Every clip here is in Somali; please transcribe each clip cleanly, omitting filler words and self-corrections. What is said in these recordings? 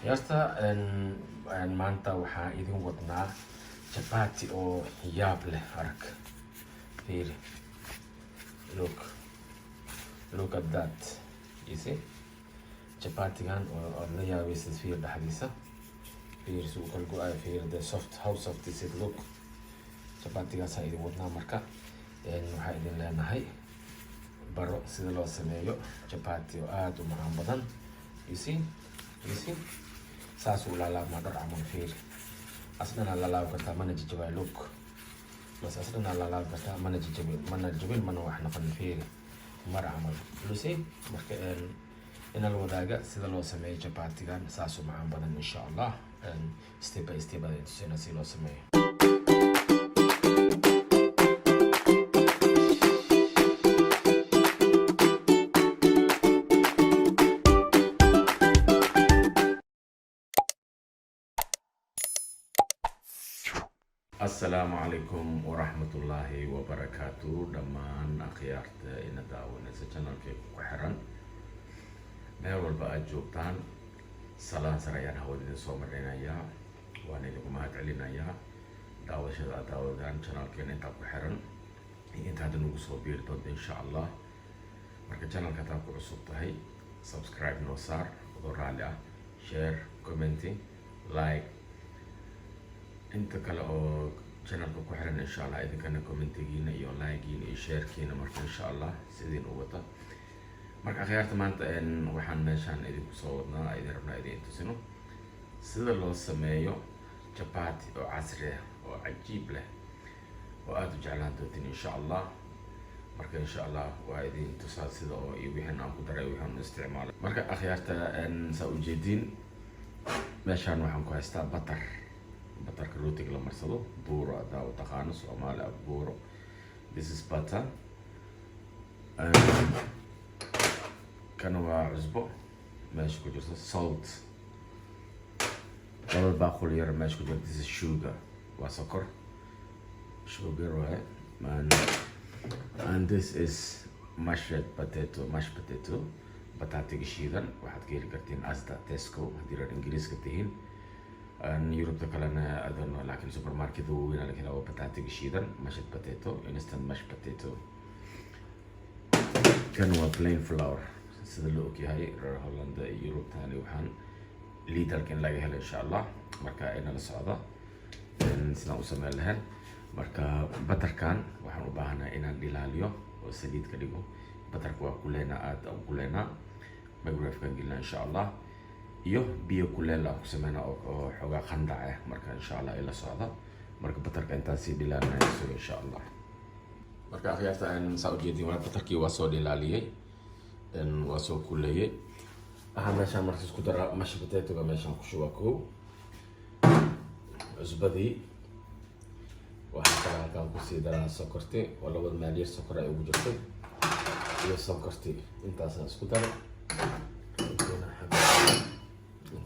Yasta en maanta waxaa idin wadnaa chapati oo yaab leh arag. Fiiri. Look at that. You see? Chapatigan oo la yaabaysid fiir dhexdiisa. Fiir suu kala go-ay fiir the soft how soft is it look. Chapatigaas idin wadnaa marka waxaa idin leenahay baro sida loo sameeyo chapati oo aad u macaan badan. You see? Saas uu laalaabmaa dhar camal fiir. Asdana laalaab kartaa mana jajabay look. Bas asdana laalaab kartaa mana jabin mana wax noqon fiir. Mar camal. You see? Marka ina la wadaaga sida loo sameeyo chapatigan saas u macaan badan insha Allah. Step by step ayaan tusina sida loo sameeyo. السلام عليكم ورحمة الله وبركاته. دمان أخيارت إن داون سجنال كيف وحرن مهول بقى جوبتان سلام سريان هودي سومرنا يا وانا لكم هاتعلينا يا داو شدا داو دان شنال كين انت وحرن انت هذا نوصل بير ضد إن شاء الله مركز شنال كتابك عصوب تهي سبسكرايب نوصار ودور على شير كومنتي لايك انت كلا او channelka ku xiran insha Allah idinkana commentigiina iyo like-giina iyo share-kiina marka insha Allah sideen u wada marka akhyaarta maanta waxaan meeshaan idinku soo wadnaa idin rabnaa idin tusino sida loo sameeyo chapati oo casri ah oo cajiib leh oo aad u jeclaan doontiin insha Allah marka insha Allah waa idin tusaa sida oo iyo wixii aan ku daray wixii aan isticmaalay marka akhyaarta saa u jeedin meeshaan waxaan ku haystaa butter rootiga la marsado buuro adaa u taqaano Soomaali buuro. This is butter kana waa cusbo meesha ku jirto salt laba baaqul yar meesha ku jirto. This is sugar waa sokor waaye and this is mashed potato bataatiga shiidan waxaad ka heli kartiin Asda Tesco haddii reer Ingiriiska tihiin Europe كلنا أظن لكن سوبر ماركت وين لكن أو بتاعتي شيدن mashed potato instant mashed potato كانوا plain flour سدلوك هاي هولندا يوروب ثاني وحن ليدر كان لاقي هلا إن شاء الله مركا إنا الصعدة نسنا وسمع لهن مركا بتر كان وحن وباهنا إنا دلاليو وسديد كديكو بتر كوا كلنا آد أو كلنا مغرف كان قلنا إن شاء الله iyo biyo kuleel ah ku sameeyna oo xogaa qandac ah marka insha Allah ila socda marka batarka intaas dilaanayso insha Allah marka akhyaarta aan soo jeedin waa batarkii waa soo dilaaliyay waa soo kuleeyay meeshaan markaas ku dara mashed potato meeshaan ku shuba ko cusbadii waxaa halkaan ku sii daraa sokorti oo labada maaliyad sokor ay ugu jirtay iyo sokorti intaas isku daro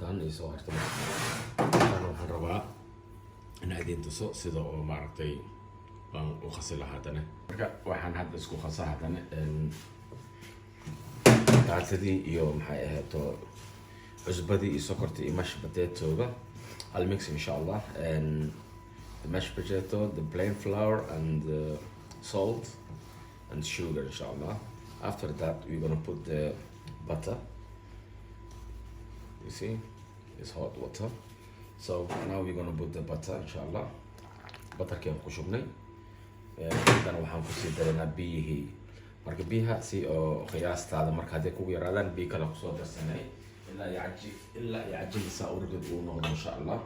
كان يسوي هرتنا كانوا هالربع أنا قاعدين تصو سيدا أو معرفتي وخسر هاتنا رجع واحد هذا اسكو خسر هاتنا تعرفتي يوم حياة تو عزبدي سكرتي مش بتاتو بقى الميكس إن شاء الله and the mashed potato the plain flour and the salt and sugar إن شاء الله after that we're gonna put the butter. You see, it's hot water. So now we're gonna put the butter, inshallah. Butter كيف كشوفني. أنا وحنا كسي درنا بيه. مرك بيها سي أو خياس هذا مرك هذا كوي رادن بيه كلا خصوصا السنة. إلا يعجل سأورد ونقول إن شاء الله.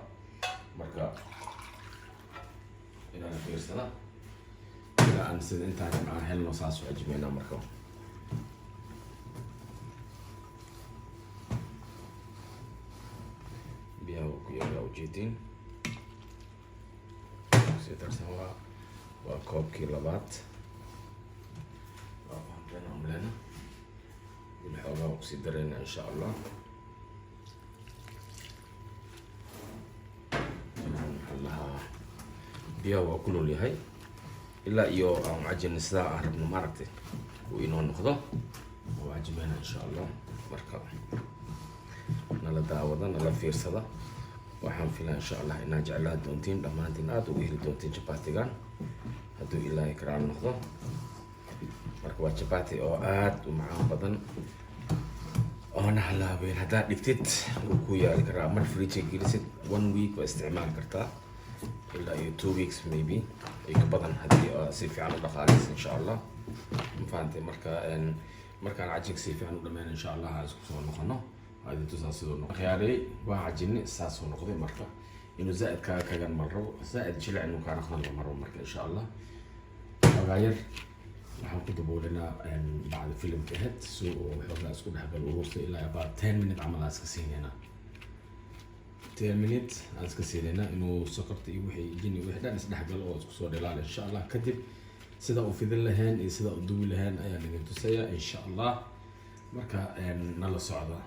مرك إن أنا في السنة. إلا أن سيد أنت مع هالنصاص وعجبنا مركو. وجيتين سيدر سوا وكوب كيلوات وعندنا لنا بالحوضة وسيدرنا إن شاء الله نحلها بيها وكلوا لي هاي إلا إيو أو عجن الساعة هربنا ماركتي وإنو نخضه وعجبنا إن شاء الله مركب nala daawada nala fiirsada waxaan filaa insha allah inaad jeclaan doontiin dhammaantiin aad ugu heli doontiin chapatigan hadduu ilaahay karaan noqdo marka waa chapati oo aad u macaan badan oona halaabeen haddaad dhigtid wuu ku yaali karaa mar fridge gelisid 1 week waa isticmaali kartaa ilaa iyo 2 weeks maybe ay ka badan haddii si fiican u dhaqaaqaysa insha allah ma fahantay markaan cajinka si fiican u dhammeyn insha allah aan isku soo noqono هذه تساسيدو نو خياري واحد ساسو نقضي مرة إنه زائد كان مرة زائد شلع إنه كان أخذنا مرة إن شاء الله غير راح نكتبوا لنا بعد فيلم كهت سو وحنا اسكن حق الوصول إلى about 10 minutes عمل أسكسين هنا 10 minutes أسكسين هنا إنه سكرت يوحي يجيني وحدة نسد حق الوصول دلال إن شاء الله كتب سيدا وفي ذل لهن سيدا ودوي لهن أيام اللي تسيا إن شاء الله مركا نلا صعدة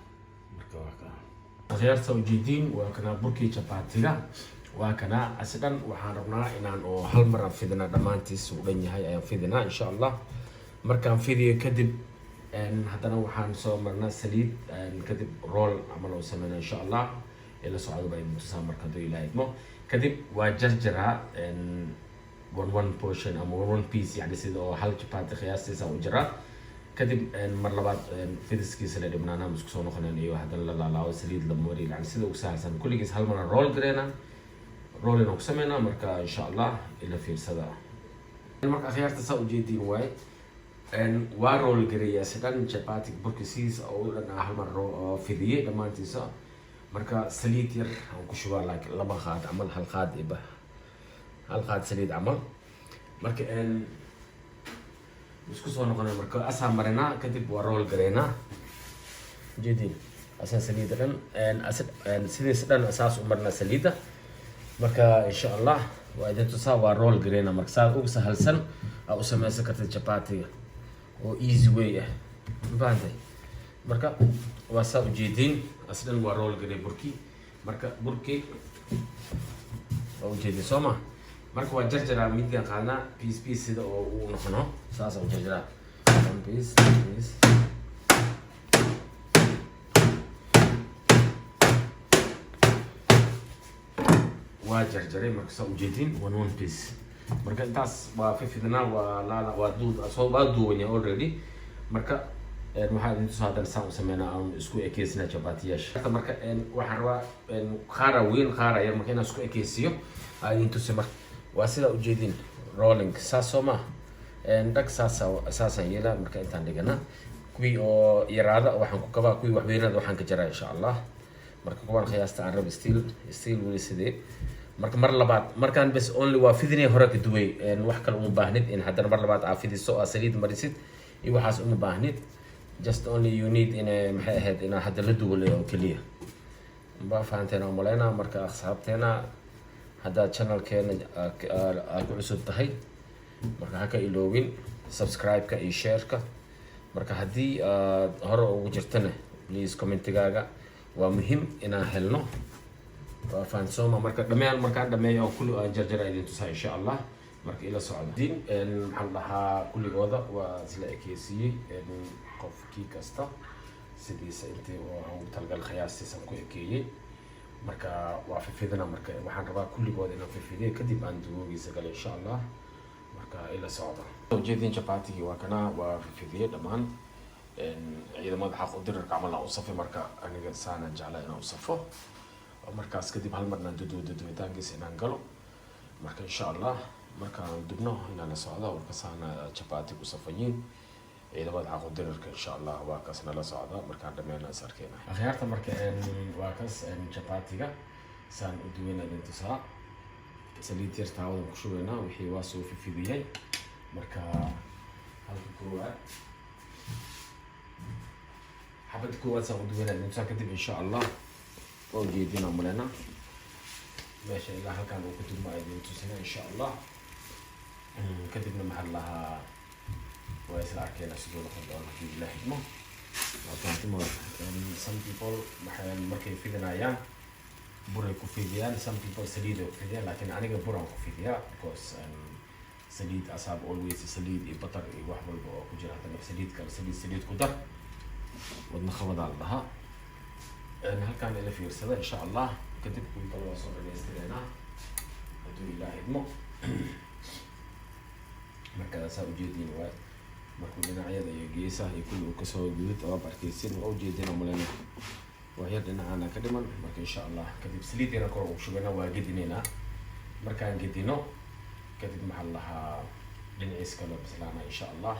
غيرت وجدين وكنا بركي chapatiga وكنا أصلاً وحاربنا إن أو هالمرة فيدنا دمانتيس ولين هاي أيام فيدنا إن شاء الله مركان فيديو كذب إن حتى وحان صور مرنا سليد إن كذب رول عملوا سمنا إن شاء الله إلا صعود بعد متسامر كدو إلى إدمو كذب وجرجرها إن one portion أو one piece يعني سيدو هال chapati خياسي سو جرا كذب مرة بعد فيدس كيس اللي بنانا مسكسونه خلينا إيوه هذا لا سليد لموري يعني سيدو وسهل كل كيس هالمرة رول قرينا رول نقسمنا مركا إن شاء الله إلى في السدا المركا خيار تساو جدي واي إن وارول قرية سدان chapati بركسيس أو لنا هالمرة فيدية لما تيسا مركا سليد ير أو كشوا لك لما خاد عمل هالخاد إبه هالخاد سليد عمل مركا إن مسكسونه خلينا مركا أسا مرنا كتب وارول قرينا جدي أساس سليدة إن سيدي سدان أساس عمرنا سليدة marka insha Allah waa idin tusaa waa roll green marka saad ugu sahalsan oo sameeyay kartid chapatiga oo easy way ah baanday marka waa saa u jeedin aslan waa roll green burki marka burki oo jeedin soma marka waa jarjara midga qaadna piece sida oo uu noqono saas oo jarjara piece وجرجري مركز وجدين one piece مركز تاس وفيفيدنا ولا ودود أصوب ودوني already مركز المحل أنتو هذا السام سمينا أو اسكو إكيسنا chapatiyash مركز وحروا خارا وين خارا يا مكان اسكو إكيسيو أنتو سمع واسيلا وجدين rolling ساسوما عندك ساسا يلا مركز أنت عندنا كوي أو يرادا وحنكو كبا كوي وحبينا وحنك جرا إن شاء الله مركز كمان خياسة عرب ستيل وليسدي marka mar labaad markaan bas only waa fidinay hore ka duway wax kale uma baahnid in haddana mar labaad aa fidiso aa saliid marisid iyo waxaas uma baahnid just only you need in maxay ahayd in hadda la duwalay oo kaliya ma fahanteena umaleena marka asxaabteena hadda channelkeena ku cusub tahay marka ha ka iloowin subscribe-ka iyo share-ka marka haddii hore ugu jirtana please commentigaaga waa muhiim inaan helno وفان سوما مركا دميان مركا دمي أو كل جرجرة إذا تسا إن شاء الله مركا إلى سعودة دين محلها كل وضع وزلا إكيسي قف كي كاستا سيدي سأنتي أو تلقى الخياس تسمكو إكيي مركا وفي فيدنا مركا وحن ربا كل وضع في فيدي كدي باندو يزقل إن شاء الله مركا إلى سعودة جدين chapati وكنا وفي فيدي دمان إذا ما بحق أدرك عمل أوصفه مركا أنا قد سانا جعله أنا أوصفه markaas kadib hal marna duditaankiisa inaan galo marka insha Allah markaan dubno inaan la socdo warkaasana chapati ku safayin ciidamada xaqo dirarka insha Allah waa kaasna la socdo markaan dhameeyna sarkeena akhiirta marka waa kaas chapatiga saan u duwayna intisaa saliid yarta wada ku shubeyna wixii waa soo fifidiyay marka halka koowaad xabad koowaad saan u duwayna intisaa kadib insha Allah وجدينا ملنا ماشي إلى هالكان وكتب ما يدين تسنا إن شاء الله كتبنا محلها ويصير عكينا سجون خدام في الله حكمة وكانتم some people محل مركي في دنيا برا كوفيديا some people سليد كوفيديا لكن أنا جبرا كوفيديا because سليد أصاب always سليد يبطر واحد كوجرا تبع سليد كان سليد كدر ودنا خوض على لها halkaan ila fiirsada insha allah kadib kuwiikan waa soo dhamaystireynaa hadduu ilaaha idmo markaasaa ujeediin waay markuu dhinacyada iyo geesaha iyo kulli uu kasoo gudud oab arkaysin waa ujeedina malena waa yar dhinacaana ka dhiman marka insha allah kadib saliideena kor ugu shubana waa gedinaynaa markaan gedino kadib maxaa lahaa dhinaciis kale bislaana insha allah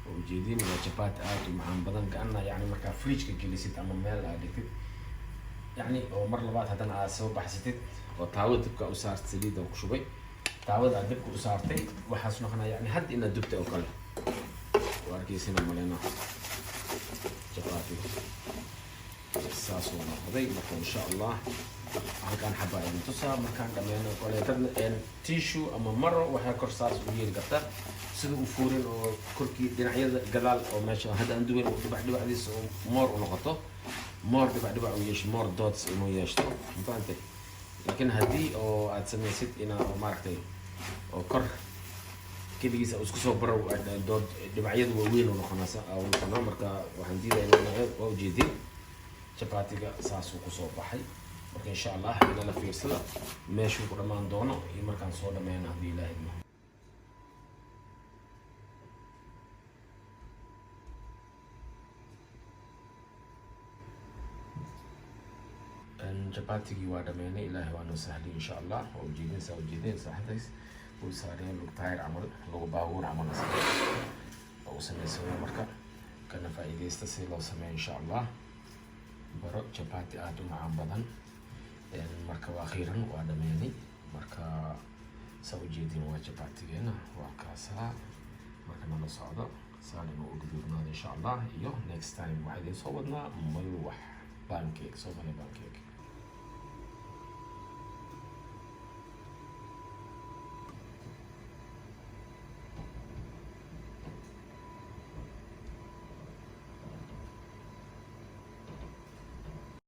waa ujeedin waa jabaati aad u macaan badan kaana yani markaa fridge-ka gelisid ama meel aad dhigtid yani oo mar labaad haddana aad soo baxsatid oo taawada dibka u saartay saliidan ku shubay taawada aad dibka u saartay waxaas noqonaa yani hadda inaad dubtay oo kale waa arkaysina malena jabaatiga saas uu noqday marka insha allah halkaan xabaa idin tusaa markaan dhammeeno kole dadna tissue ama maro waxay kor saas u yeeli karta sida u fuurin oo korkii dhinacyada gadaal oo meesha hadda aan duwan dhibacdiisa oo moor u noqoto moor dhibac u yeesho moor dots inuu yeeshto mafahamtay laakiin haddii oo aad samaysid inaa maaragtay oo kor keligiisa isku soo baro dood dhibacyadu waaweyn u noqono marka waxaan diidayaa waa ujeedin jabaatiga saasuu kusoo baxay marka insha allah inala fiirsada meeshuu ku dhammaan doono iyo markaan soo dhameyna haddii ilaaha idmo jabaatigii waa dhameynay ilaahay waa noo sahlay insha allah waa ujeedin saaxidays uu saareen lug taayir camal lagu baabuur camal oo u sameysanayo marka kana faa'iidaysta si loo sameeyo insha allah baro jabaati aad u macaan badan marka waa akhiiran waa dhameynay marka saa ujeedin waa jabaatigeena waa kaasaa marka nala socdo saan inuu u gudubnaado insha allah iyo next time waxaa idiin soo wadnaa malwax pancake Somali pancake